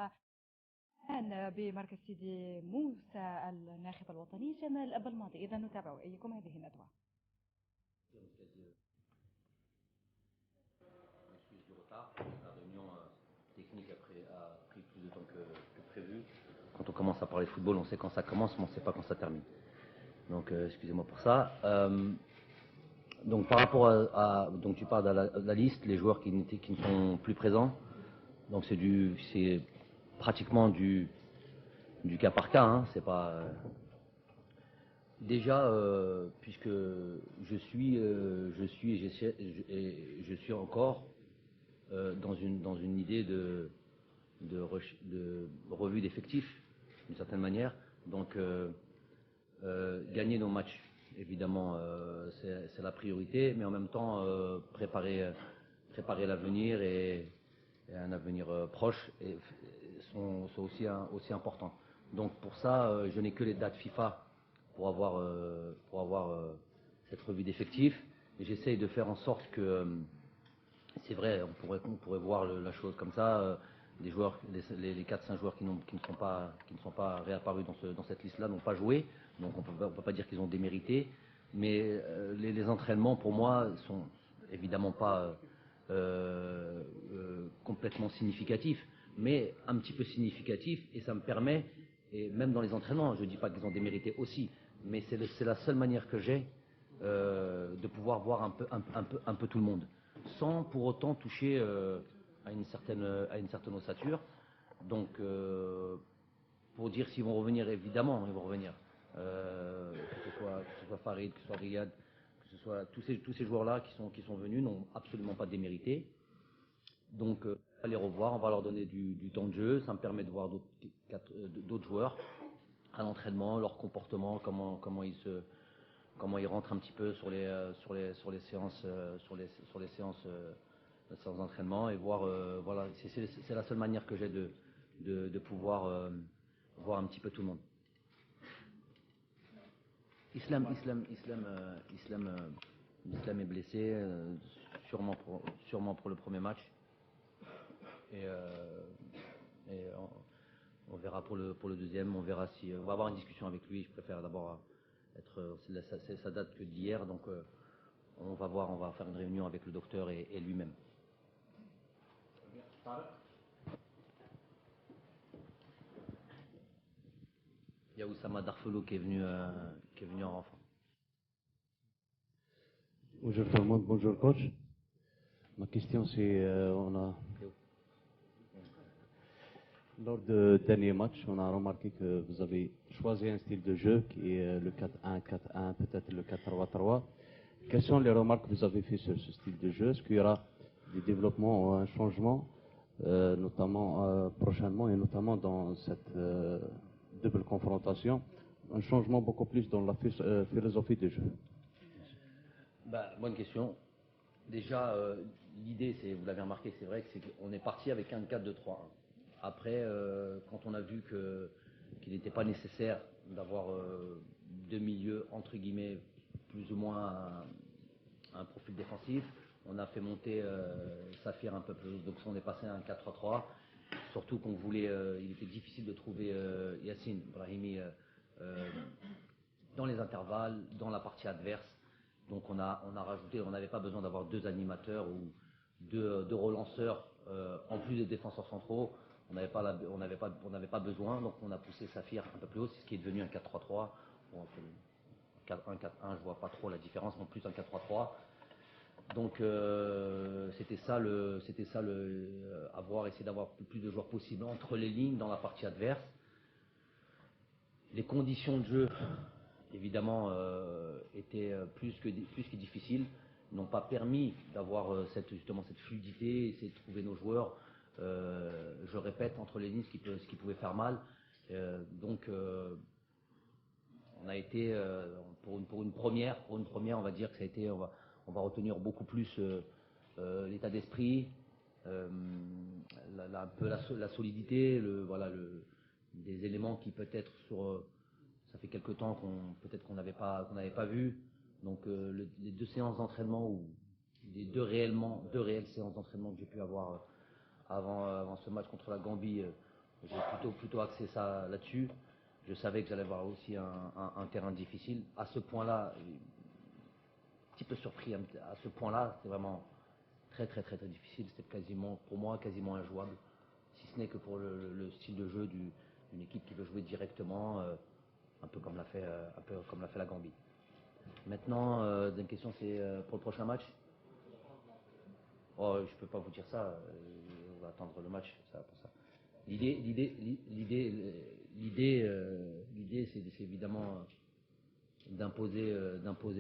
نتابعها الآن بمركز سيدي موسى الناخب الوطني جمال أبلماضي. إذا نتابع أيكم هذه الندوة. La réunion technique a pris plus de temps que prévu. Quand on commence à parler de football, on sait quand ça commence, mais on ne sait pas quand ça termine. Donc, excusez-moi pour ça. Donc, par rapport donc tu parles de la liste, les joueurs qui ne sont plus présents. Donc, c'est pratiquement du cas par cas. Hein, c'est pas déjà puisque je suis encore dans une idée de revue d'effectifs d'une certaine manière. Donc gagner nos matchs, évidemment, c'est la priorité, mais en même temps préparer l'avenir et un avenir proche sont aussi importants. Donc pour ça, je n'ai que les dates FIFA pour avoir cette revue d'effectifs. Et j'essaye de faire en sorte que c'est vrai, on pourrait voir la chose comme ça. Les joueurs, les 4-5 joueurs qui ne sont pas réapparus dans cette liste-là n'ont pas joué. Donc on peut pas dire qu'ils ont démérité. Mais les entraînements, pour moi, sont évidemment pas complètement significatifs, mais un petit peu significatifs. Et ça me permet, et même dans les entraînements, je ne dis pas qu'ils ont démérité aussi, mais c'est la seule manière que j'ai de pouvoir voir un peu tout le monde, sans pour autant toucher à une certaine ossature. Donc, pour dire s'ils vont revenir, évidemment, ils vont revenir. Que ce soit Farid, que ce soit Riyad, que ce soit tous ces joueurs-là qui sont venus n'ont absolument pas démérité. Donc, on va les revoir, on va leur donner du temps de jeu. Ça me permet de voir d'autres joueurs à l'entraînement, leur comportement, comment ils rentrent un petit peu sur les séances d'entraînement et voir voilà, c'est la seule manière que j'ai de pouvoir voir un petit peu tout le monde. Islam est blessé, sûrement pour le premier match et on verra pour le deuxième. On verra si on va avoir une discussion avec lui. Je préfère d'abord ça date que d'hier, donc on va faire une réunion avec le docteur et lui-même. Il y a Oussama Darfelo qui est venu en renfort. Bonjour tout le monde, bonjour coach. Ma question c'est, lors du dernier match, on a remarqué que vous avez choisi un style de jeu qui est le 4-1-4-1, peut-être le 4-3-3. Quelles sont les remarques que vous avez faites sur ce style de jeu? Est-ce qu'il y aura des développements ou un changement, notamment prochainement et notamment dans cette double confrontation, un changement beaucoup plus dans la philosophie de jeu? Bonne question. Déjà, l'idée, vous l'avez remarqué, c'est vrai qu'on est parti avec un 4-2-3-1. Après, quand on a vu qu'il n'était pas nécessaire d'avoir deux milieux, entre guillemets, plus ou moins un profil défensif, on a fait monter Safir un peu plus. Donc on est passé à un 4-3-3. Surtout qu'on voulait, il était difficile de trouver Yassine Brahimi dans les intervalles, dans la partie adverse. Donc on a rajouté, on n'avait pas besoin d'avoir deux animateurs ou deux relanceurs en plus des défenseurs centraux. On n'avait pas besoin, donc on a poussé Safir un peu plus haut, c'est ce qui est devenu un 4-3-3. Bon, 4-1-4-1, je vois pas trop la différence, non plus un 4-3-3. Donc c'était ça essayer d'avoir le plus de joueurs possible entre les lignes dans la partie adverse. Les conditions de jeu, évidemment, étaient plus que difficiles, n'ont pas permis d'avoir justement cette fluidité, essayer de trouver nos joueurs. Je répète, entre les lignes, ce qui pouvait faire mal. Donc on a été pour une première, on va dire que ça a été, on va retenir beaucoup plus l'état d'esprit, un peu la solidité, des éléments qui peut-être ça fait quelque temps qu'on n'avait pas vu. Donc les deux séances d'entraînement ou les deux réelles séances d'entraînement que j'ai pu avoir avant ce match contre la Gambie J'ai plutôt axé ça là-dessus. Je savais que j'allais avoir aussi un terrain difficile. À ce point-là, un petit peu surpris. À ce point-là, c'était vraiment très très très très difficile. C'était quasiment, pour moi, quasiment injouable. Si ce n'est que pour le style de jeu d'une équipe qui veut jouer directement, un peu comme l'a fait la Gambie. Maintenant, une question, c'est pour le prochain match. Oh, je peux pas vous dire ça. On va attendre le match ça, pour ça. L'idée, c'est évidemment d'imposer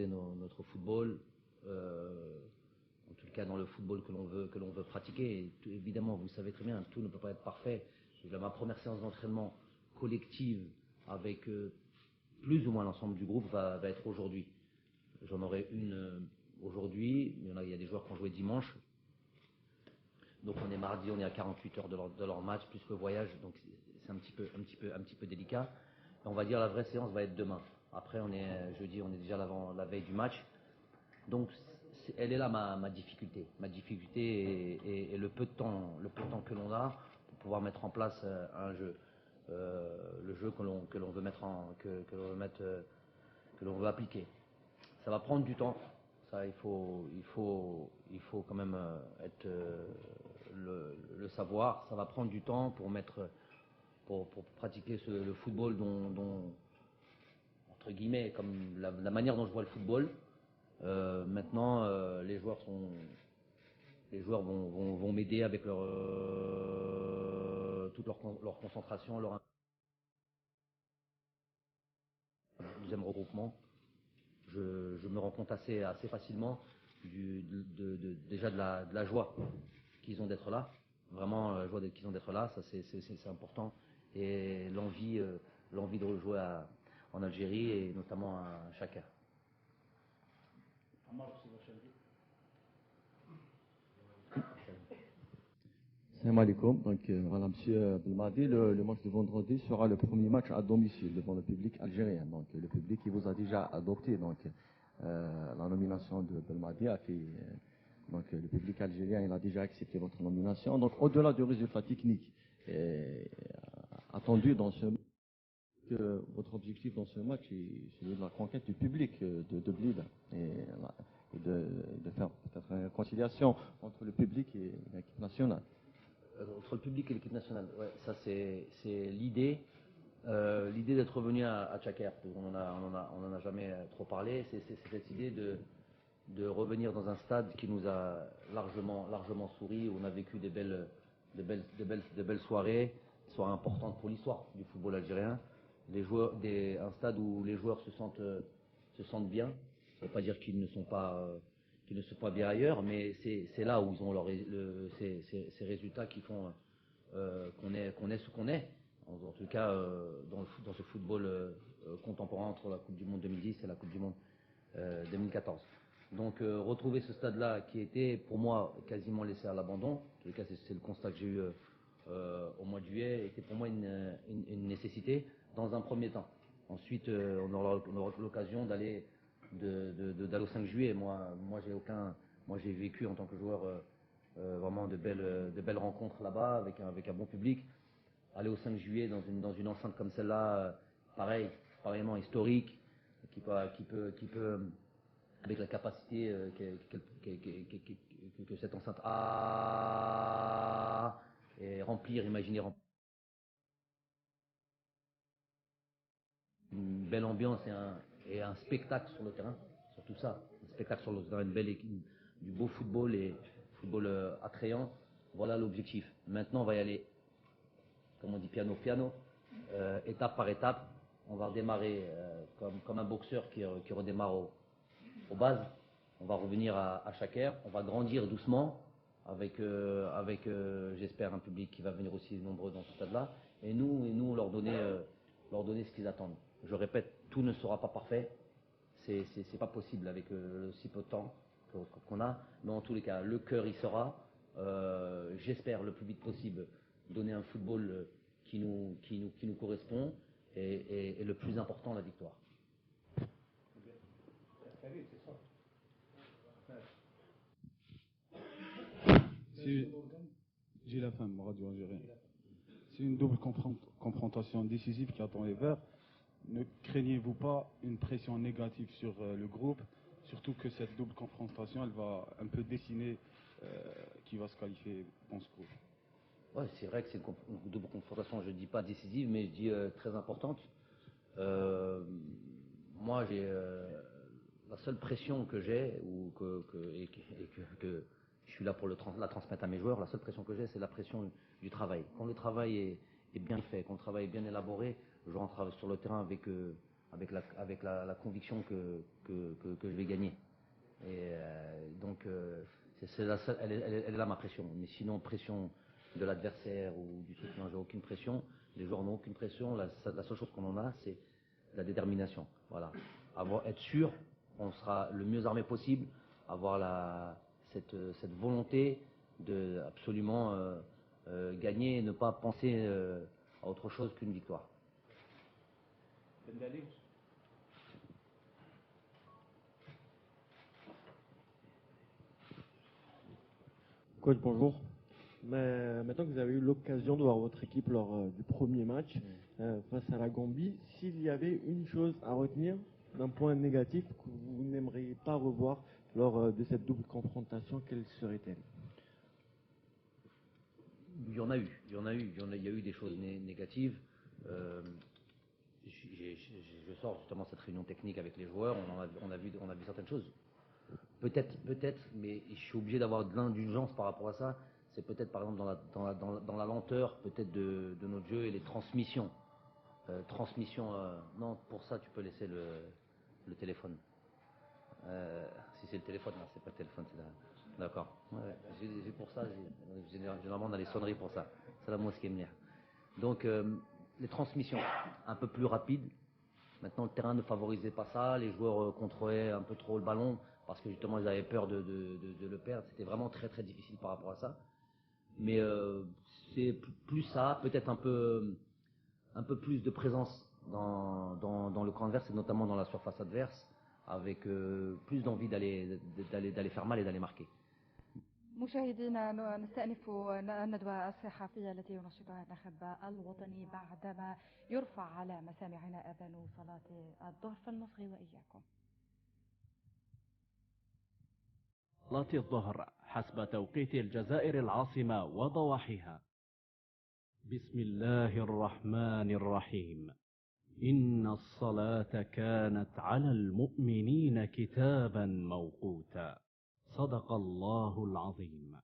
notre football, en tout cas dans le football que l'on veut pratiquer. Et évidemment, vous savez très bien, tout ne peut pas être parfait. Ma première séance d'entraînement collective avec plus ou moins l'ensemble du groupe va être aujourd'hui. J'en aurai une aujourd'hui. Il y a des joueurs qui ont joué dimanche. Donc on est mardi, on est à 48 heures de leur match, plus le voyage, donc c'est un petit peu délicat. Et on va dire la vraie séance va être demain. Après on est jeudi, on est déjà la veille du match. Donc elle est là ma difficulté. Ma difficulté est le peu de temps que l'on a pour pouvoir mettre en place un jeu. Le jeu que l'on veut mettre que l'on veut appliquer. Ça va prendre du temps. Ça, il faut quand même le savoir. Ça va prendre du temps pour pratiquer le football dont, entre guillemets, comme la manière dont je vois le football. Maintenant, les joueurs vont m'aider avec toute leur concentration, leur deuxième regroupement. Je me rends compte assez facilement déjà de la joie qu'ils ont d'être là. Vraiment, la joie qu'ils ont d'être là, ça c'est important. Et l'envie de rejouer en Algérie et notamment à Chaka. Salam alaikum. Donc voilà, Monsieur Belmadi, le match de vendredi sera le premier match à domicile devant le public algérien. Donc le public qui vous a déjà adopté. Donc la nomination de Belmadi a fait. Donc le public algérien il a déjà accepté votre nomination. Donc au-delà du résultat technique attendu dans ce match, que votre objectif dans ce match est celui de la conquête du public de Blida et de faire peut-être une réconciliation entre le public et l'équipe nationale. Entre le public et l'équipe nationale, ouais, ça c'est l'idée. L'idée d'être revenu à Tchaker, on en a jamais trop parlé, c'est cette idée de revenir dans un stade qui nous a largement souri, où on a vécu de belles soirées importantes pour l'histoire du football algérien. Un stade où les joueurs se sentent bien. Ça ne veut pas dire qu'ils ne sont pas bien ailleurs, mais c'est là où ils ont ces résultats qui font qu'on est ce qu'on est. En tout cas, dans ce football contemporain entre la Coupe du Monde 2010 et la Coupe du Monde 2014. Donc retrouver ce stade-là qui était pour moi quasiment laissé à l'abandon, en tout cas c'est le constat que j'ai eu au mois de juillet, était pour moi une nécessité dans un premier temps. Ensuite on aura l'occasion d'aller au 5 juillet. Moi j'ai vécu en tant que joueur vraiment de belles rencontres là-bas avec un bon public. Aller au 5 juillet dans une enceinte comme celle-là, pareillement historique, qui peut avec la capacité que cette enceinte a, et imaginer remplir une belle ambiance et un spectacle sur le terrain, surtout ça, un spectacle sur le terrain, une belle équipe, du beau football et football attrayant. Voilà l'objectif. Maintenant, on va y aller, comme on dit, piano, étape par étape. On va redémarrer comme un boxeur qui redémarre aux bases. On va revenir à Chaker. On va grandir doucement avec j'espère, un public qui va venir aussi nombreux dans ce stade-là. Et nous leur donner ce qu'ils attendent. Je répète, tout ne sera pas parfait. C'est pas possible avec si peu de temps qu'on a. Mais en tous les cas, le cœur y sera. J'espère le plus vite possible donner un football qui nous correspond et le plus important, la victoire. J'ai la femme, radio algérienne. C'est une double confrontation décisive qui attend les Verts. Ne craignez-vous pas une pression négative sur le groupe, surtout que cette double confrontation, elle va un peu dessiner qui va se qualifier dans ce groupe? Ouais, c'est vrai que c'est une double confrontation, je ne dis pas décisive, mais je dis très importante. Moi, j'ai la seule pression que j'ai, et que je suis là pour la transmettre à mes joueurs, la seule pression que j'ai, c'est la pression du travail. Quand le travail est bien fait, quand le travail est bien élaboré, je rentre sur le terrain avec la conviction que je vais gagner. Et donc, c'est la seule, elle est là ma pression. Mais sinon, pression de l'adversaire ou du truc, non, j'ai aucune pression. Les joueurs n'ont aucune pression. La seule chose qu'on en a, c'est la détermination. Voilà. Être sûr, on sera le mieux armé possible, avoir cette volonté de absolument gagner et ne pas penser à autre chose qu'une victoire. Coach, bonjour. Mais maintenant que vous avez eu l'occasion de voir votre équipe lors du premier match face à la Gambie, s'il y avait une chose à retenir d'un point négatif que vous n'aimeriez pas revoir lors de cette double confrontation, quelle serait-elle? Il y en a eu, il y a eu des choses négatives. Je sors justement cette réunion technique avec les joueurs, on a vu certaines choses. Peut-être, mais je suis obligé d'avoir de l'indulgence par rapport à ça. C'est peut-être par exemple dans la lenteur peut-être de notre jeu et les transmissions. Non, pour ça tu peux laisser le téléphone. Si c'est le téléphone, non, c'est pas le téléphone, c'est d'accord. Ouais, j'ai pour ça, généralement on a les sonneries pour ça. C'est la mosquée Mner. Donc les transmissions un peu plus rapides. Maintenant le terrain ne favorisait pas ça, les joueurs contrôlaient un peu trop le ballon parce que justement ils avaient peur de le perdre. C'était vraiment très très difficile par rapport à ça. Mais c'est plus ça, peut-être un peu plus de présence dans le camp adverse et notamment dans la surface adverse, avec plus d'envie d'aller faire mal et d'aller marquer. مشاهدينا نستأنف الندوة الصحفية التي ينشطها الناخب الوطني بعدما يرفع على مسامعنا أذان صلاة الظهر فلنصغي وإياكم. صلاة الظهر حسب توقيت الجزائر العاصمة وضواحيها. بسم الله الرحمن الرحيم. إن الصلاة كانت على المؤمنين كتابا موقوتا. صدق الله العظيم.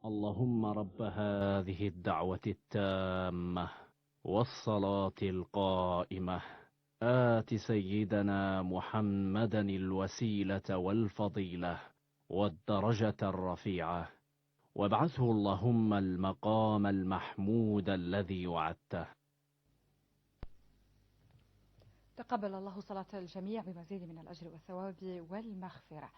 اللهم رب هذه الدعوة التامة والصلاة القائمة آت سيدنا محمدا الوسيلة والفضيلة والدرجة الرفيعة وابعثه اللهم المقام المحمود الذي وعدته. تقبل الله صلاة الجميع بمزيد من الأجر والثواب والمغفرة.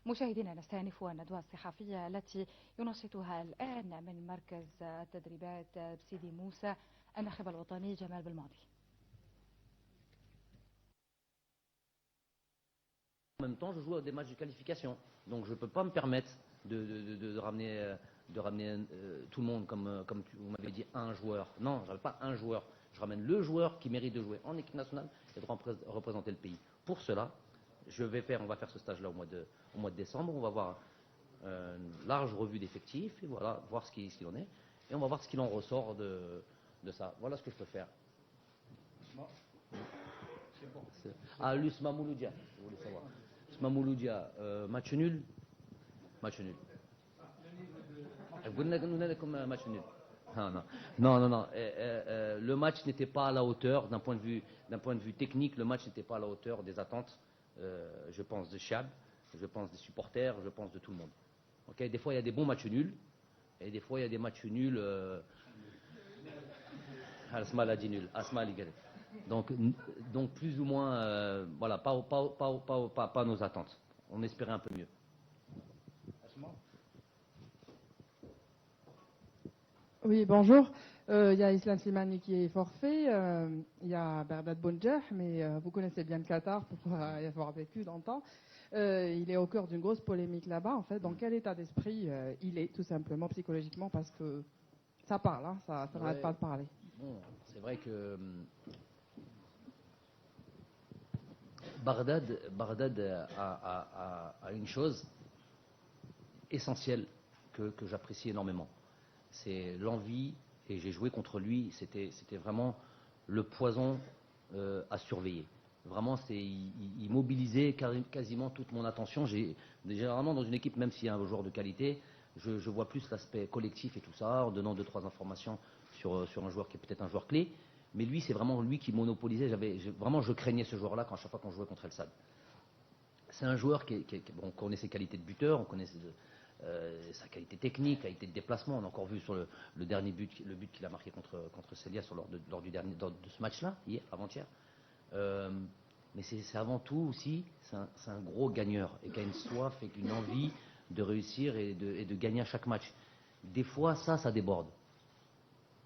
مشاهدينا، نستأنف الندوة الصحفية التي ينشطها الآن من مركز التدريبات بسيدي موسى الناخب الوطني جمال بالماضي. En même temps, je joue à des matchs de qualification, donc je ne peux pas me permettre de ramener tout le monde comme vous m'avez dit un joueur. Non, je ne ramène pas un joueur. Je ramène le joueur qui mérite de jouer en équipe nationale et de représenter le pays. Pour cela, on va faire ce stage-là au mois de décembre. On va voir une large revue d'effectifs et voilà, voir ce qu'il en est. Et on va voir ce qu'il en ressort de ça. Voilà ce que je peux faire. Ah, l'Usma Mouloudia, je voulais savoir. Usma Mouloudia, match nul. Match nul. Match nul. Non. Le match n'était pas à la hauteur d'un point de vue technique. Le match n'était pas à la hauteur des attentes. Je pense de Chab, je pense des supporters, je pense de tout le monde. Okay, des fois il y a des bons matchs nuls et des fois il y a des matchs nuls. Asma l'a dit nul. Asma l'égale. Donc plus ou moins, voilà, pas nos attentes. On espérait un peu mieux. Oui, bonjour. Il y a Islam Slimani qui est forfait. Il y a Berdad Bonjah, mais vous connaissez bien le Qatar pour y avoir vécu longtemps. Il est au cœur d'une grosse polémique là-bas, en fait. Dans quel état d'esprit il est, tout simplement, psychologiquement, parce que ça parle, hein, ça n'arrête pas de parler. Bon, c'est vrai que Bardad a une chose essentielle que j'apprécie énormément. C'est l'envie, et j'ai joué contre lui, c'était vraiment le poison à surveiller. Vraiment, il mobilisait quasiment toute mon attention. Généralement, dans une équipe, même s'il y a un joueur de qualité, je vois plus l'aspect collectif et tout ça, en donnant 2-3 informations sur un joueur qui est peut-être un joueur clé. Mais lui, c'est vraiment lui qui monopolisait. Vraiment, je craignais ce joueur-là à chaque fois qu'on jouait contre El Sad. C'est un joueur on connaît ses qualités de buteur, on connaît sa qualité technique, qualité de déplacement. On a encore vu sur le dernier but, le but qu'il a marqué contre Célias lors de ce match-là, avant-hier. Mais c'est avant tout aussi, c'est un gros gagneur et qui a une soif et une envie de réussir et de gagner à chaque match. Des fois, ça déborde.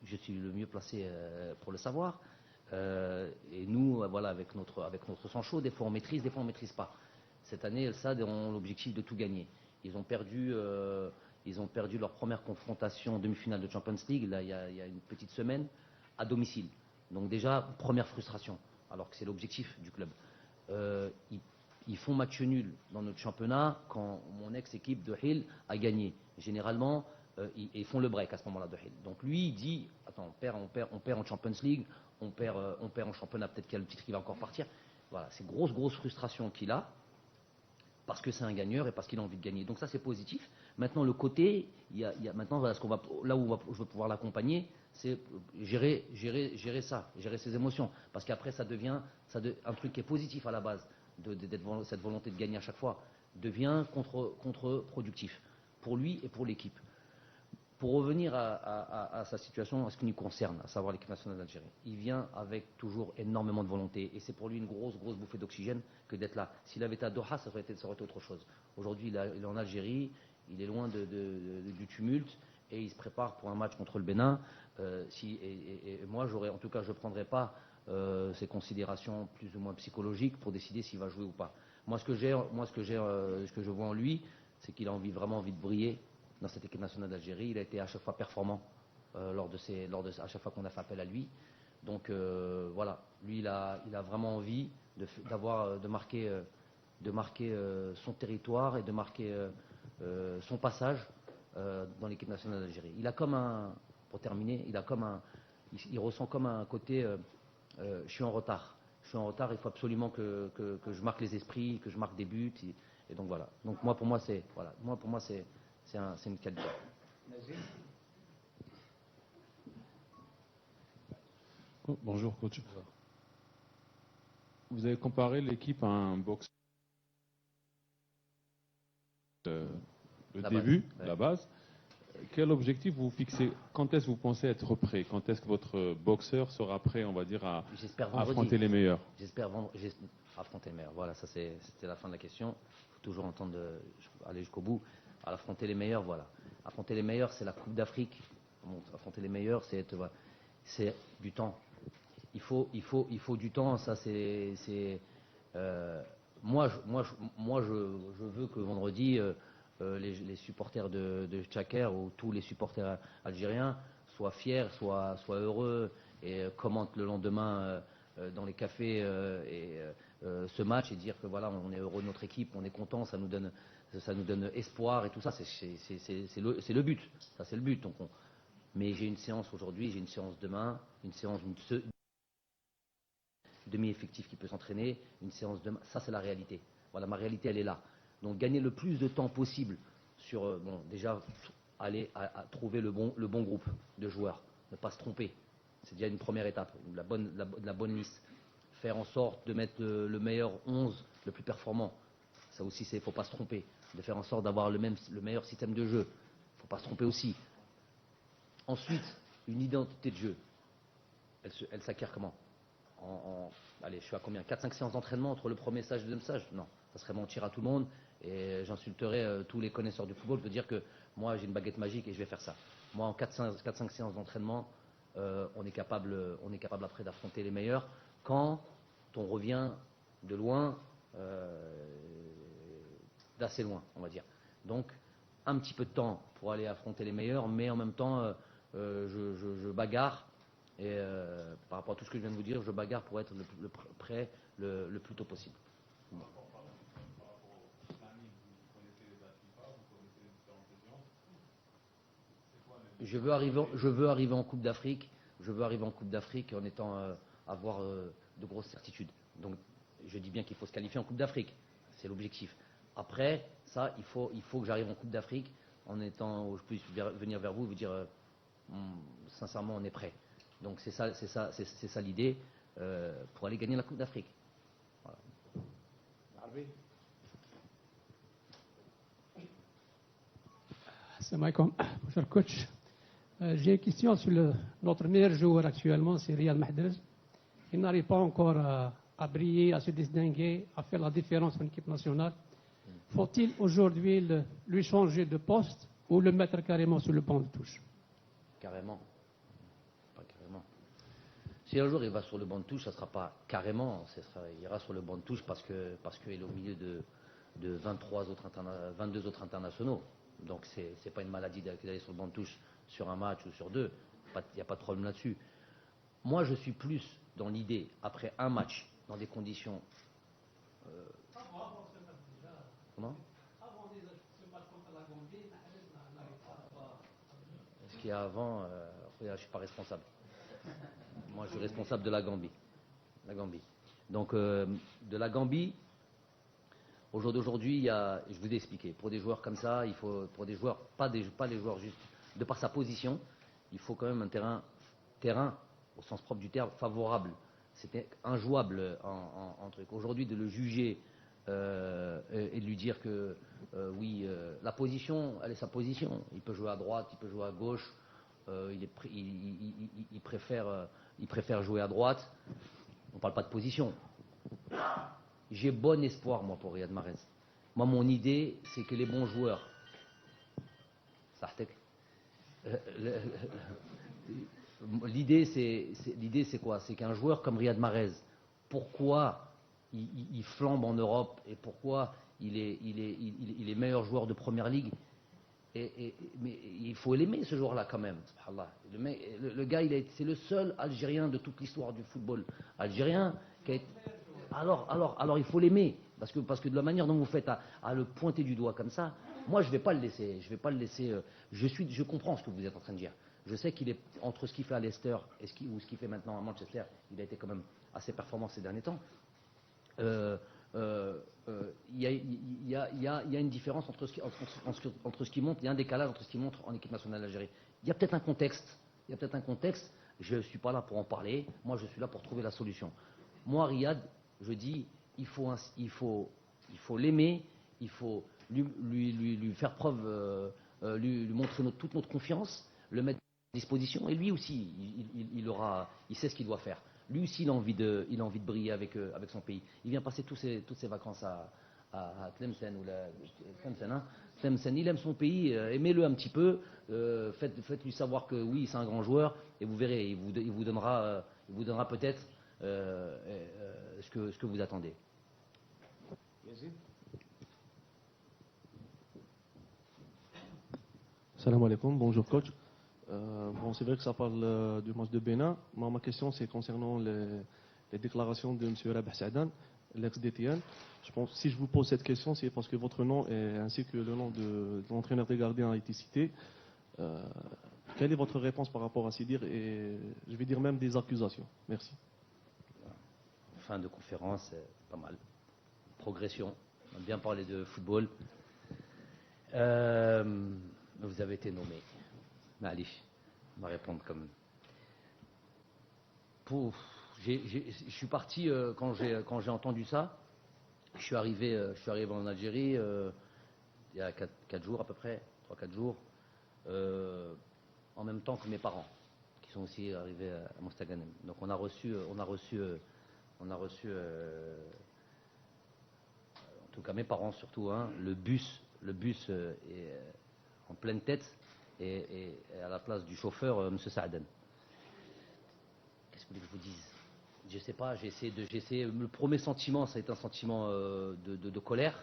Je suis le mieux placé pour le savoir. Et nous, voilà, avec notre sang chaud, des fois on maîtrise, des fois on ne maîtrise pas. Cette année, El Sad ont l'objectif de tout gagner. Ils ont perdu leur première confrontation en demi-finale de Champions League, là, il y a une petite semaine, à domicile. Donc déjà, première frustration, alors que c'est l'objectif du club. Ils font match nul dans notre championnat quand mon ex-équipe de Hill a gagné. Généralement, ils font le break à ce moment-là de Hill. Donc lui, il dit, attends, on perd en Champions League, on perd en championnat, peut-être qu'il y a le titre qui va encore partir. Voilà, c'est grosse frustration qu'il a, parce que c'est un gagneur et parce qu'il a envie de gagner. Donc ça, c'est positif. Maintenant, le côté, maintenant, voilà, là où je veux pouvoir l'accompagner, c'est gérer ça, gérer ses émotions. Parce qu'après, ça devient un truc qui est positif à la base, cette volonté de gagner à chaque fois, devient contre-productif pour lui et pour l'équipe. Pour revenir à sa situation, à ce qui nous concerne, à savoir l'équipe nationale d'Algérie, il vient avec toujours énormément de volonté et c'est pour lui une grosse bouffée d'oxygène que d'être là. S'il avait été à Doha, ça aurait été autre chose. Aujourd'hui, il est en Algérie, il est loin du tumulte et il se prépare pour un match contre le Bénin. Et moi, je ne prendrai pas ces considérations plus ou moins psychologiques pour décider s'il va jouer ou pas. Moi, ce que je vois en lui, c'est qu'il a vraiment envie de briller dans cette équipe nationale d'Algérie. Il a été à chaque fois performant à chaque fois qu'on a fait appel à lui. Donc voilà, lui il a vraiment envie de marquer son territoire et de marquer son passage dans l'équipe nationale d'Algérie. Il a pour terminer, il ressent comme un côté je suis en retard, il faut absolument que je marque les esprits, que je marque des buts et donc voilà. Donc pour moi c'est une qualité. Bonjour coach. Vous avez comparé l'équipe à un boxeur. Le début, la base. Quel objectif vous fixez? Quand est-ce que vous pensez être prêt? Quand est-ce que votre boxeur sera prêt, on va dire, à affronter les meilleurs? J'espère affronter les meilleurs. Voilà, ça c'était la fin de la question. Il faut toujours entendre aller jusqu'au bout. À affronter les meilleurs, voilà. Affronter les meilleurs, c'est la Coupe d'Afrique. Affronter les meilleurs, c'est du temps. Il faut du temps. Ça, moi, je veux que vendredi, les supporters de Tchaker ou tous les supporters algériens soient fiers, soient heureux et commentent le lendemain dans les cafés ce match et dire que voilà, on est heureux de notre équipe, on est content, ça nous donne espoir et tout ça. C'est le but. Ça, c'est le but. Donc, mais j'ai une séance aujourd'hui, j'ai une séance demain, une séance demi-effectif qui peut s'entraîner, une séance demain. Ça, c'est la réalité. Voilà, ma réalité, elle est là. Donc, gagner le plus de temps possible sur, déjà, aller à trouver le bon groupe de joueurs, ne pas se tromper. C'est déjà une première étape, la bonne liste. Faire en sorte de mettre le meilleur 11, le plus performant. Ça aussi, il ne faut pas se tromper. De faire en sorte d'avoir le meilleur système de jeu. Il ne faut pas se tromper aussi. Ensuite, une identité de jeu. Elle s'acquiert comment? Allez, je suis à combien? 4-5 séances d'entraînement entre le premier stage et le deuxième stage? Non, ça serait mentir à tout le monde et j'insulterais tous les connaisseurs du football de dire que moi j'ai une baguette magique et je vais faire ça. Moi, en 4-5 séances d'entraînement, on est capable après d'affronter les meilleurs quand on revient de loin, d'assez loin, on va dire. Donc, un petit peu de temps pour aller affronter les meilleurs, mais en même temps, je bagarre. Et par rapport à tout ce que je viens de vous dire, je bagarre pour être prêt le plus tôt possible. Je veux arriver en Coupe d'Afrique. Je veux arriver en Coupe d'Afrique en étant avoir de grosses certitudes. Donc, je dis bien qu'il faut se qualifier en Coupe d'Afrique. C'est l'objectif. Après, ça, il faut que j'arrive en Coupe d'Afrique en étant où je puisse venir vers vous et vous dire sincèrement, on est prêt. Donc c'est ça l'idée pour aller gagner la Coupe d'Afrique. Voilà. Assalamu alaikum, bonjour coach. J'ai une question sur notre meilleur joueur actuellement, c'est Riyad Mahrez. Il n'arrive pas encore à briller, à se distinguer, à faire la différence en équipe nationale. Faut-il aujourd'hui lui changer de poste ou le mettre carrément sur le banc de touche? Carrément. Pas carrément. Si un jour il va sur le banc de touche, ça ne sera pas carrément. Il ira sur le banc de touche parce qu'il est au milieu de 22 autres internationaux. Donc c'est pas une maladie d'aller sur le banc de touche sur un match ou sur deux. Il n'y a pas de problème là-dessus. Moi, je suis plus dans l'idée, après un match, dans des conditions... Comment? Ce qu'il y a avant, je ne suis pas responsable. Moi, je suis responsable de la Gambie. Donc, de la Gambie, au jour d'aujourd'hui, je vous ai expliqué, pour des joueurs comme ça, il faut, pour des joueurs, pas les joueurs juste, de par sa position, il faut quand même un terrain, au sens propre du terme, favorable. C'était injouable en truc. Aujourd'hui, de le juger et de lui dire que oui, la position, elle est sa position. Il peut jouer à droite, il peut jouer à gauche. Il préfère jouer à droite. On ne parle pas de position. J'ai bon espoir, moi, pour Riyad Mahrez. Moi, mon idée, c'est que les bons joueurs... L'idée, c'est quoi? C'est qu'un joueur comme Riyad Mahrez, pourquoi il flambe en Europe et pourquoi il est meilleur joueur de première ligue, mais il faut l'aimer, ce joueur-là, quand même. Le gars, c'est le seul Algérien de toute l'histoire du football algérien qui a été... Alors, il faut l'aimer, parce que de la manière dont vous faites à le pointer du doigt comme ça, moi, je ne vais pas le laisser. Je comprends ce que vous êtes en train de dire. Je sais qu'il est entre ce qu'il fait à Leicester et ce qu'il fait maintenant à Manchester, il a été quand même assez performant ces derniers temps. il y a une différence entre ce qui monte, il y a un décalage entre ce qui montre en équipe nationale d'Algérie. Il y a peut-être un contexte, je ne suis pas là pour en parler, moi je suis là pour trouver la solution. Moi, Riyad, je dis, il faut l'aimer, il faut lui faire preuve, lui montrer toute notre confiance, le mettre à disposition, et lui aussi, il sait ce qu'il doit faire. Lui aussi, il a envie de briller avec son pays. Il vient passer toutes ses vacances à Tlemcen, Tlemcen, il aime son pays, aimez-le un petit peu, faites-lui savoir que oui, c'est un grand joueur, et vous verrez, il vous donnera peut-être ce que vous attendez. Salam alaikum, bonjour coach. Bon, c'est vrai que ça parle du match de Bénin. Moi, ma question, c'est concernant les déclarations de M. Rabah Saadane, l'ex-DTN. Je pense, si je vous pose cette question, c'est parce que votre nom ainsi que le nom de l'entraîneur des gardiens a été cité. Quelle est votre réponse par rapport à ces dires et je vais dire même des accusations? Merci. Fin de conférence, pas mal. Progression. On a bien parlé de football. Vous avez été nommé. Allez, on va répondre comme. Je suis parti quand j'ai entendu ça. Je suis arrivé en Algérie il y a 4 jours à peu près, 3-4 jours, en même temps que mes parents, qui sont aussi arrivés à Mostaganem. Donc on a reçu en tout cas mes parents surtout, hein, le bus est en pleine tête et à la place du chauffeur, M. Saadane. Qu'est-ce que vous voulez que je vous dise? Je sais pas, j'ai essayé. Le premier sentiment, ça a été un sentiment de colère,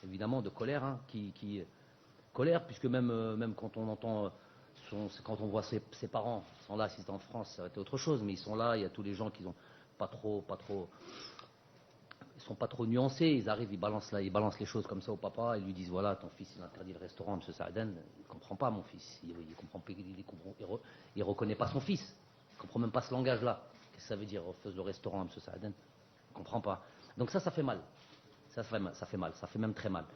évidemment, de colère, hein, colère, puisque même quand on entend, quand on voit ses parents, ils sont là, si c'était en France, ça aurait été autre chose, mais ils sont là, il y a tous les gens qui sont ils sont pas trop nuancés, ils arrivent, ils balancent les choses comme ça au papa, ils lui disent voilà, ton fils il interdit le restaurant, M. Saadane, il comprend pas mon fils, il reconnaît pas son fils, il comprend même pas ce langage-là. Qu'est-ce que ça veut dire, refuse le restaurant, M. Saadane? Il comprend pas. Donc ça fait mal. Ça fait mal, ça fait même très mal.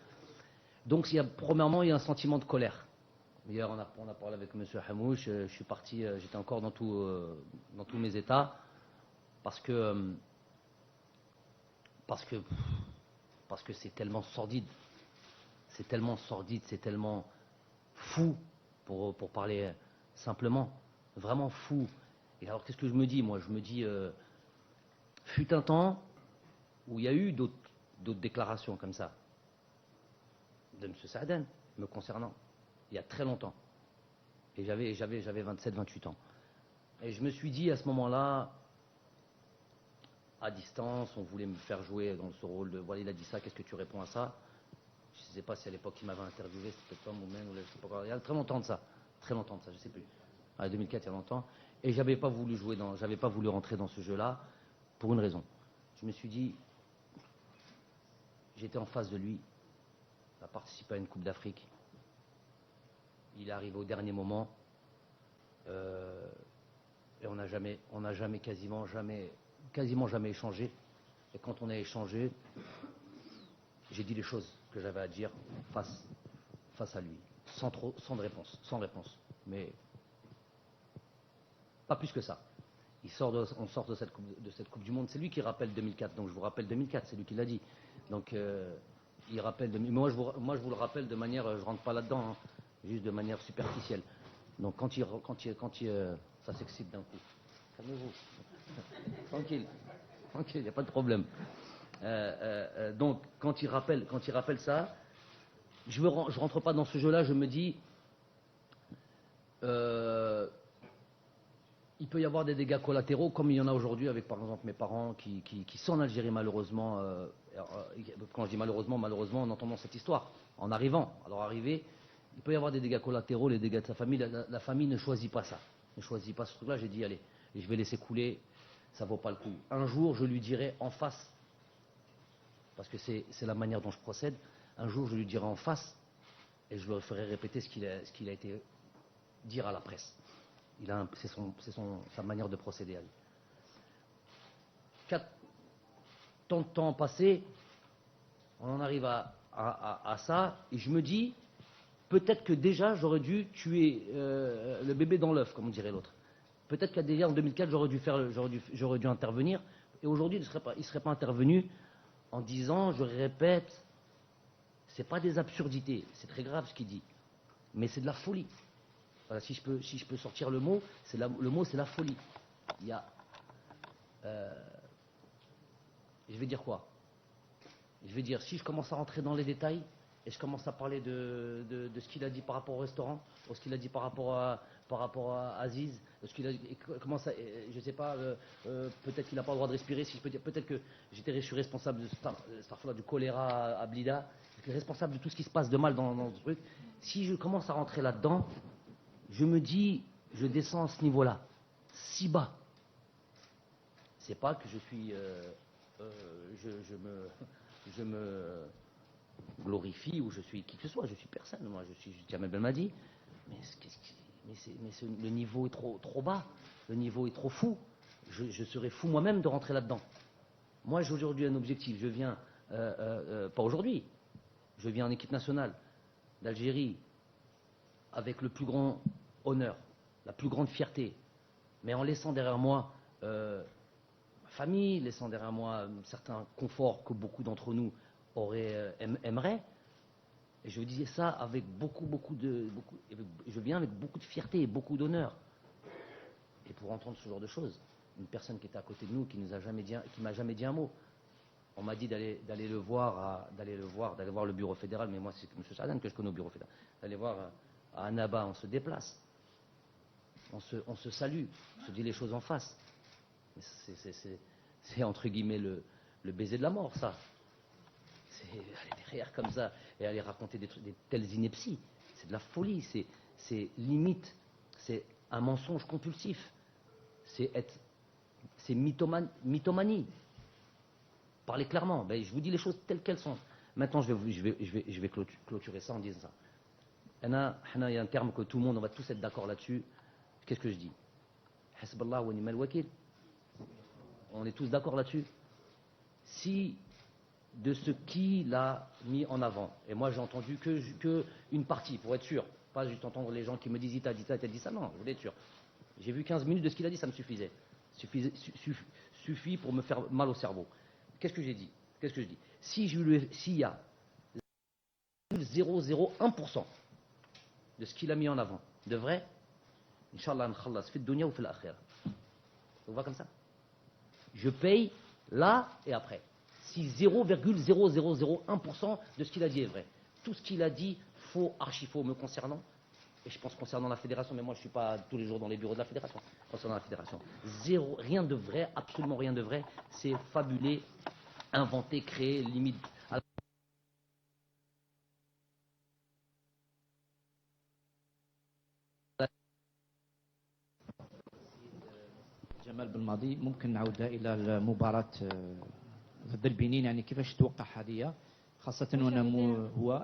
Donc premièrement, il y a un sentiment de colère. Hier, on a parlé avec M. Hamouche, je suis parti, j'étais encore dans tous mes états, parce que c'est tellement sordide. C'est tellement fou, pour parler simplement. Vraiment fou. Et alors, qu'est-ce que je me dis? Moi, je me dis, fut un temps où il y a eu d'autres déclarations comme ça, de M. Saadane, me concernant, il y a très longtemps. Et j'avais 27-28 ans. Et je me suis dit, à ce moment-là, à distance, on voulait me faire jouer dans ce rôle de voilà, il a dit ça, qu'est-ce que tu réponds à ça? Je ne sais pas si à l'époque il m'avait interviewé, c'était peut-être pas moi-même, ou là, je sais pas quoi. Il y a très longtemps de ça, je ne sais plus. En 2004, il y a longtemps. Et j'avais pas voulu rentrer dans ce jeu-là pour une raison. Je me suis dit, j'étais en face de lui, il a participé à une Coupe d'Afrique. Il est arrivé au dernier moment, et on n'a jamais, quasiment jamais échangé. Et quand on a échangé, j'ai dit les choses que j'avais à dire face à lui, sans réponse. Mais pas plus que ça. On sort de cette coupe du Monde. C'est lui qui rappelle 2004. Donc je vous rappelle 2004, c'est lui qui l'a dit. Donc il rappelle. Moi je vous le rappelle de manière, je rentre pas là-dedans, hein, juste de manière superficielle. Donc quand ça s'excite d'un coup. Calmez-vous. Tranquille, il n'y a pas de problème. Donc quand il rappelle ça, je rentre pas dans ce jeu-là. Je me dis. Il peut y avoir des dégâts collatéraux comme il y en a aujourd'hui avec par exemple mes parents qui sont en Algérie malheureusement. Quand je dis malheureusement en entendant cette histoire, en arrivant. Alors arrivé, il peut y avoir des dégâts collatéraux, les dégâts de sa famille. La famille ne choisit pas ça, ne choisit pas ce truc-là. J'ai dit allez, je vais laisser couler, ça vaut pas le coup. Un jour je lui dirai en face, parce que c'est la manière dont je procède. Un jour je lui dirai en face et je lui ferai répéter ce qu'il a été dire à la presse. C'est sa manière de procéder à lui. Tant de temps passé, On en arrive à ça, et je me dis, peut-être que déjà j'aurais dû tuer le bébé dans l'œuf, comme dirait l'autre. Peut-être qu'à déjà en 2004 j'aurais dû intervenir, et aujourd'hui il ne serait pas intervenu en disant, je répète, c'est pas des absurdités, c'est très grave ce qu'il dit, mais c'est de la folie. Voilà, si je peux sortir le mot, le mot c'est la folie. Il y a, je vais dire quoi? Je vais dire, si je commence à rentrer dans les détails, et je commence à parler de ce qu'il a dit par rapport au restaurant, ou ce qu'il a dit par rapport à Aziz, ce qu'il a dit, je ne sais pas, peut-être qu'il n'a pas le droit de respirer, si je peux dire, peut-être que je suis responsable du choléra à Blida, responsable de tout ce qui se passe de mal dans ce truc. Si je commence à rentrer là-dedans, je me dis, je descends à ce niveau-là, si bas. C'est pas que je suis, je me glorifie ou je suis qui que ce soit, je suis personne, moi je suis Jamel Belmadi, mais le niveau est trop bas, le niveau est trop fou, je serais fou moi-même de rentrer là-dedans. Moi j'ai aujourd'hui un objectif, je viens, pas aujourd'hui, je viens en équipe nationale d'Algérie avec le plus grand honneur, la plus grande fierté, mais en laissant derrière moi ma famille, laissant derrière moi un certain confort que beaucoup d'entre nous aimeraient. Et je disais ça avec je viens avec beaucoup de fierté et beaucoup d'honneur. Et pour entendre ce genre de choses, une personne qui était à côté de nous, qui m'a jamais dit un mot. On m'a dit d'aller voir le bureau fédéral, mais moi c'est M. Saadane que je connais au bureau fédéral. D'aller voir à Annaba, on se déplace, on se salue, on se dit les choses en face. C'est entre guillemets le baiser de la mort, ça. C'est aller derrière comme ça et aller raconter des telles inepties. C'est de la folie, c'est limite, c'est un mensonge compulsif. C'est mythomanie. Parlez clairement. Ben, je vous dis les choses telles qu'elles sont. Maintenant, je vais clôturer ça en disant ça. Il y a un terme que tout le monde, on va tous être d'accord là-dessus. Qu'est-ce que je dis? Hasballah wa ni'mal wakil. On est tous d'accord là-dessus. Si de ce qu'il a mis en avant, et moi j'ai entendu que une partie, pour être sûr, pas juste entendre les gens qui me disent il t'a dit ça, non, je voulais être sûr. J'ai vu 15 minutes de ce qu'il a dit, ça me suffisait. Suffit pour me faire mal au cerveau. Qu'est-ce que j'ai dit? Qu'est-ce que je dis? S'il y a 0,01% de ce qu'il a mis en avant de vrai, Inch'Allah, n'khallas fi dunya ou fi l'akhirah. On va comme ça. Je paye là et après. Si 0,0001% de ce qu'il a dit est vrai. Tout ce qu'il a dit, faux, archi-faux me concernant, et je pense concernant la fédération, mais moi je ne suis pas tous les jours dans les bureaux de la fédération, concernant la fédération. Rien de vrai, absolument rien de vrai, c'est fabulé, inventé, créé, limite. جمال بالماضي ممكن نعودها الى المباراه ضد البنين، يعني كيفاش توقع هذه، خاصه وأنا هو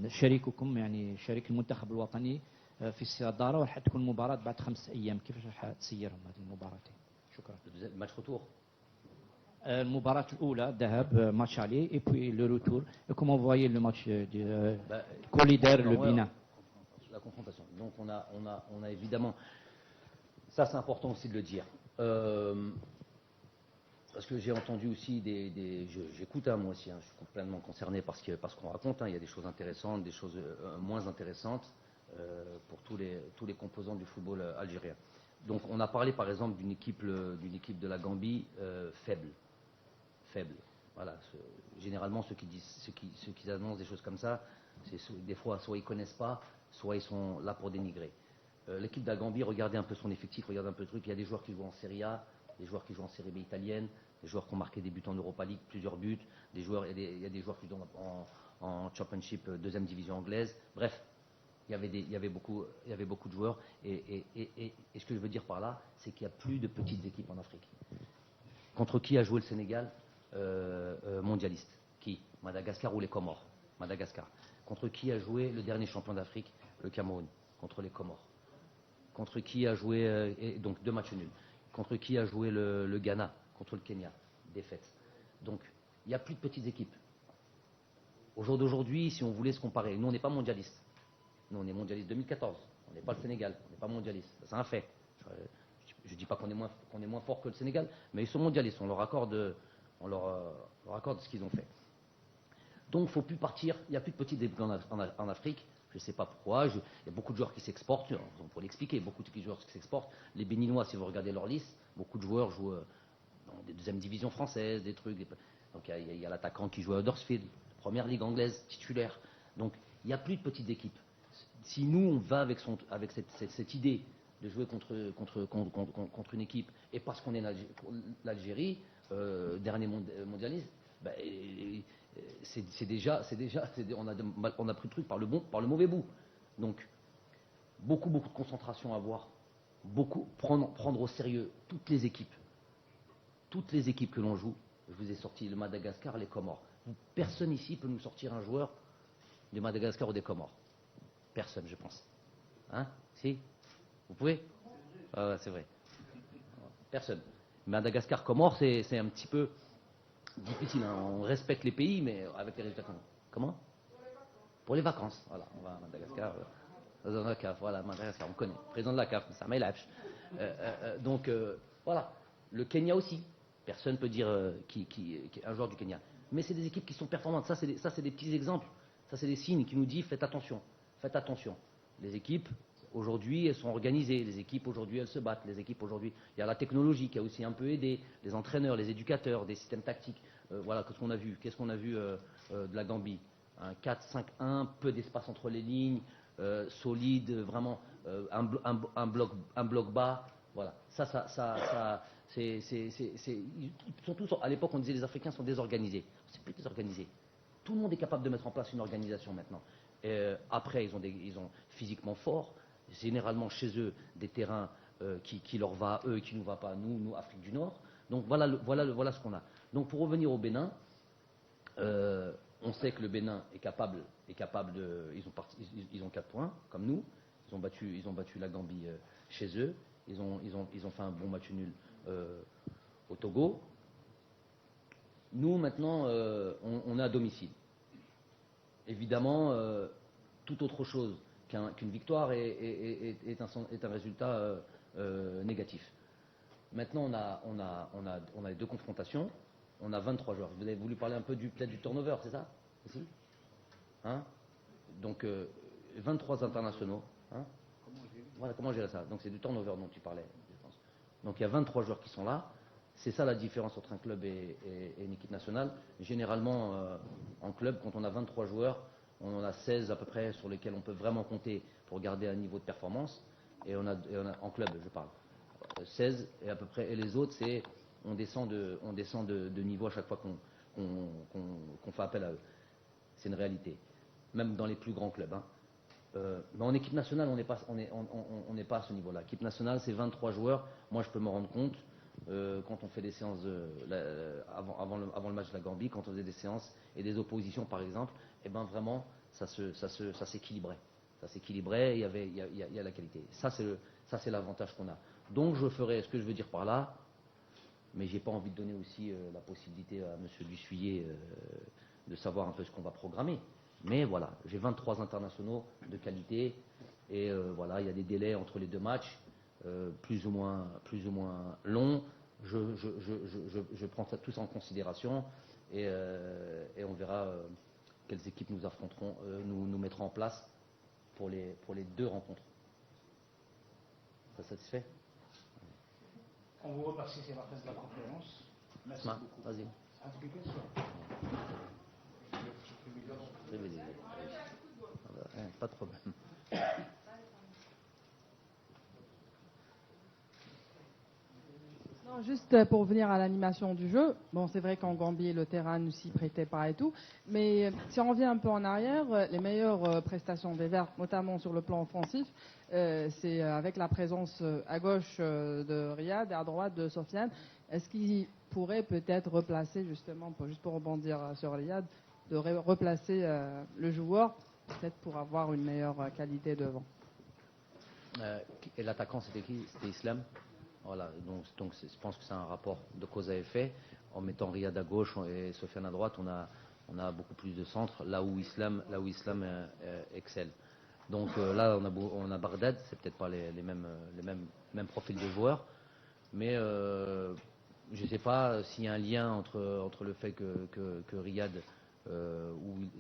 شريككم، يعني شريك المنتخب الوطني في الصداره، وراح تكون مباراه بعد 5 ايام، كيفاش راح تسيرهم هذه المباراتين؟ شكرا. ماتش روتور. المباراه الاولى ذهاب ماتش علي اي بوي لو روتور، كومون vous voyez le match de Colider le Bénin. La confrontation. Donc on a évidemment, ça c'est important aussi de le dire. Parce que j'ai entendu aussi j'écoute moi aussi, je suis complètement concerné par ce qu'on raconte, il y a des choses intéressantes, des choses moins intéressantes pour tous les composants du football algérien. Donc on a parlé par exemple d'une équipe de la Gambie faible. Voilà, généralement ceux qui annoncent des choses comme ça, des fois soit ils connaissent pas, soit ils sont là pour dénigrer. L'équipe de la Gambie, regardez un peu son effectif, regardez un peu le truc. Il y a des joueurs qui jouent en Serie A, des joueurs qui jouent en Serie B italienne, des joueurs qui ont marqué des buts en Europa League, plusieurs buts, il y a des joueurs qui jouent en Championship, deuxième division anglaise. Bref, il y avait beaucoup de joueurs. Et ce que je veux dire par là, c'est qu'il n'y a plus de petites équipes en Afrique. Contre qui a joué le Sénégal mondialiste? Qui? Madagascar ou les Comores? Madagascar. Contre qui a joué le dernier champion d'Afrique? Le Cameroun. Contre les Comores. Contre qui a joué, donc 2 matchs nuls. Contre qui a joué le Ghana? Contre le Kenya. Défaite. Donc, il n'y a plus de petites équipes. Au jour d'aujourd'hui, si on voulait se comparer, nous on n'est pas mondialistes. Nous on est mondialistes 2014. On n'est pas le Sénégal, on n'est pas mondialiste. C'est un fait. Je ne dis pas qu'on est moins fort que le Sénégal, mais ils sont mondialistes. On leur accorde ce qu'ils ont fait. Donc il ne faut plus partir. Il n'y a plus de petites équipes en Afrique. Je ne sais pas pourquoi. Il y a beaucoup de joueurs qui s'exportent. On pourrait l'expliquer. Beaucoup de joueurs qui s'exportent. Les Béninois, si vous regardez leur liste, beaucoup de joueurs jouent dans des deuxièmes divisions françaises, des trucs. Donc il y a l'attaquant qui joue à Huddersfield, première ligue anglaise, titulaire. Donc il n'y a plus de petites équipes. Si nous, on va avec cette idée de jouer contre une équipe, et parce qu'on est l'Algérie, dernier mondialiste, ben, on a pris le truc par le mauvais bout. Donc, beaucoup de concentration à avoir, prendre au sérieux toutes les équipes que l'on joue. Je vous ai sorti le Madagascar, les Comores. Personne ici peut nous sortir un joueur du Madagascar ou des Comores. Personne, je pense. Hein? Si? Vous pouvez? C'est vrai. Personne. Madagascar, Comores, c'est un petit peu difficile. Hein. On respecte les pays, mais avec les résultats. Comment? Pour les vacances. Voilà, on va à Madagascar. Dans la CAF, voilà, Madagascar, on connaît. Président de la CAF, ça m'élève. Donc, voilà. Le Kenya aussi. Personne ne peut dire qui est un joueur du Kenya. Mais c'est des équipes qui sont performantes. Ça, c'est des petits exemples. Ça, c'est des signes qui nous disent faites attention. Faites attention. Les équipes, aujourd'hui, elles sont organisées. Les équipes, aujourd'hui, elles se battent. Les équipes, aujourd'hui, il y a la technologie qui a aussi un peu aidé. Les entraîneurs, les éducateurs, des systèmes tactiques. Voilà, qu'est-ce qu'on a vu? Qu'est-ce qu'on a vu de la Gambie? Un 4-5-1, peu d'espace entre les lignes, solide, vraiment un bloc bas. Voilà. À l'époque, on disait les Africains sont désorganisés. C'est plus désorganisé. Tout le monde est capable de mettre en place une organisation maintenant. Après, ils sont physiquement forts. Généralement, chez eux, des terrains qui leur va à eux et qui ne nous va pas à nous, Afrique du Nord. Donc voilà ce qu'on a. Donc pour revenir au Bénin, on sait que le Bénin est capable de. Ils ont 4 points, comme nous. Ils ont battu la Gambie chez eux. Ils ont fait un bon match nul au Togo. Nous, maintenant, on est à domicile. Évidemment, toute autre chose qu'une victoire est un résultat négatif. Maintenant, on a les 2 confrontations. On a 23 joueurs. Vous avez voulu parler un peu peut-être du turnover, c'est ça? Ici, hein? Donc, 23 internationaux. Hein? Voilà, comment gérer ça? Donc, c'est du turnover dont tu parlais, je pense. Donc, il y a 23 joueurs qui sont là. C'est ça la différence entre un club et une équipe nationale. Généralement, en club, quand on a 23 joueurs, on en a 16 à peu près sur lesquels on peut vraiment compter pour garder un niveau de performance. Et on a en club, je parle. 16 et à peu près. Et les autres, on descend de niveau à chaque fois qu'on fait appel à eux. C'est une réalité. Même dans les plus grands clubs. Hein. Mais en équipe nationale, on n'est pas à ce niveau-là. L'équipe nationale, c'est 23 joueurs. Moi, je peux me rendre compte, quand on fait des séances avant le match de la Gambie, quand on faisait des séances et des oppositions, par exemple, et ben vraiment, ça s'équilibrait. Ça s'équilibrait, il y a la qualité. Ça, c'est l'avantage qu'on a. Donc, je ferai ce que je veux dire par là, mais j'ai pas envie de donner aussi la possibilité à M. Dussuyer de savoir un peu ce qu'on va programmer. Mais voilà, j'ai 23 internationaux de qualité et voilà, il y a des délais entre les 2 matchs, plus ou moins longs. Je prends ça tous en considération et on verra quelles équipes nous affronteront, nous mettrons en place pour les 2 rencontres. Ça satisfait? On vous remercie, c'est la fin de la conférence. Merci beaucoup. Vas-y. Pas de problème. Non, juste pour revenir à l'animation du jeu, bon, c'est vrai qu'en Gambie, le terrain ne s'y prêtait pas et tout, mais si on revient un peu en arrière, les meilleures prestations des Verts, notamment sur le plan offensif, c'est avec la présence à gauche de Riyad et à droite de Sofiane. Est-ce qu'il pourrait peut-être replacer, justement, juste pour rebondir sur Riyad, de replacer le joueur, peut-être pour avoir une meilleure qualité devant? Et l'attaquant, c'était qui? C'était Islam. Voilà, donc je pense que c'est un rapport de cause à effet. En mettant Riyad à gauche et Sofiane à droite, on On a beaucoup plus de centres, là où Islam excelle. Donc là, on a Bagdad, c'est peut-être pas les mêmes profils de joueurs, mais je ne sais pas s'il y a un lien entre le fait que Riyad,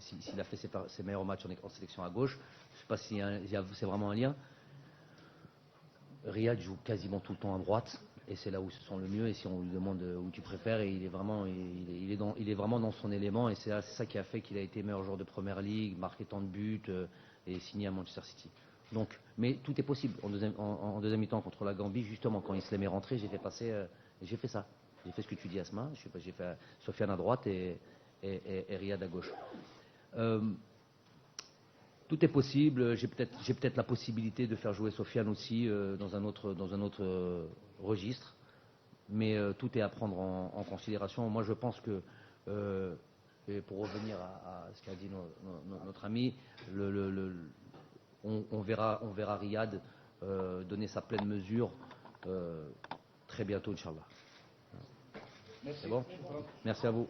s'il a fait ses meilleurs matchs en sélection à gauche, je ne sais pas si c'est vraiment un lien. Riyad joue quasiment tout le temps à droite, et c'est là où il se sent le mieux. Et si on lui demande où tu préfères, il est vraiment dans son élément, et c'est ça qui a fait qu'il a été meilleur joueur de Première Ligue, marqué tant de buts et signé à Manchester City. Donc, mais tout est possible. En deuxième mi-temps contre la Gambie, justement, quand Islam est rentré, j'ai fait ça. J'ai fait ce que tu dis, Asma. J'ai fait Sofiane à droite et Riyad à gauche. Tout est possible. J'ai peut-être la possibilité de faire jouer Sofiane aussi dans un autre registre. Mais tout est à prendre en considération. Moi, je pense que, et pour revenir à ce qu'a dit notre ami, on verra Riyad donner sa pleine mesure très bientôt, Inch'Allah. C'est bon? Merci à vous.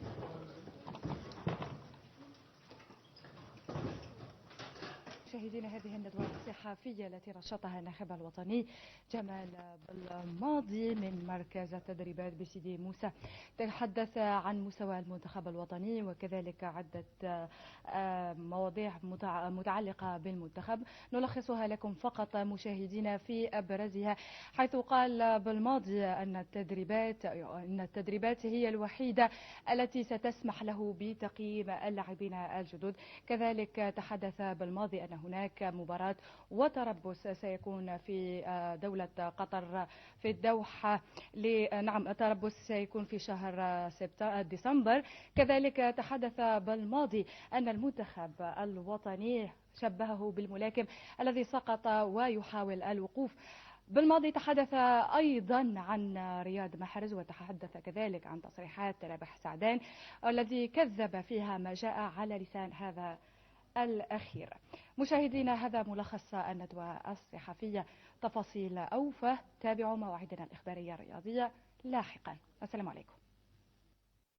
مشاهدينا هذه الندوة الصحفية التي نشطها الناخب الوطني جمال بالماضي من مركز التدريبات بسيدي موسى، تحدث عن مستوى المنتخب الوطني وكذلك عدة مواضيع متعلقة بالمنتخب نلخصها لكم فقط مشاهدينا في أبرزها، حيث قال بالماضي أن التدريبات هي الوحيدة التي ستسمح له بتقييم اللاعبين الجدد. كذلك تحدث بالماضي أن هناك مباراة وتربص سيكون في دولة قطر في الدوحة. نعم، التربص سيكون في شهر ديسمبر. كذلك تحدث بالماضي أن المنتخب الوطني شبهه بالملاكم الذي سقط ويحاول الوقوف. بالماضي تحدث أيضا عن رياض محرز، وتحدث كذلك عن تصريحات رابح سعدان الذي كذب فيها ما جاء على لسان هذا الأخير. مشاهدينا، هذا ملخص الندوة الصحفية. تفاصيل أوفى تابعوا مواعيدنا الإخبارية الرياضية لاحقا. السلام عليكم.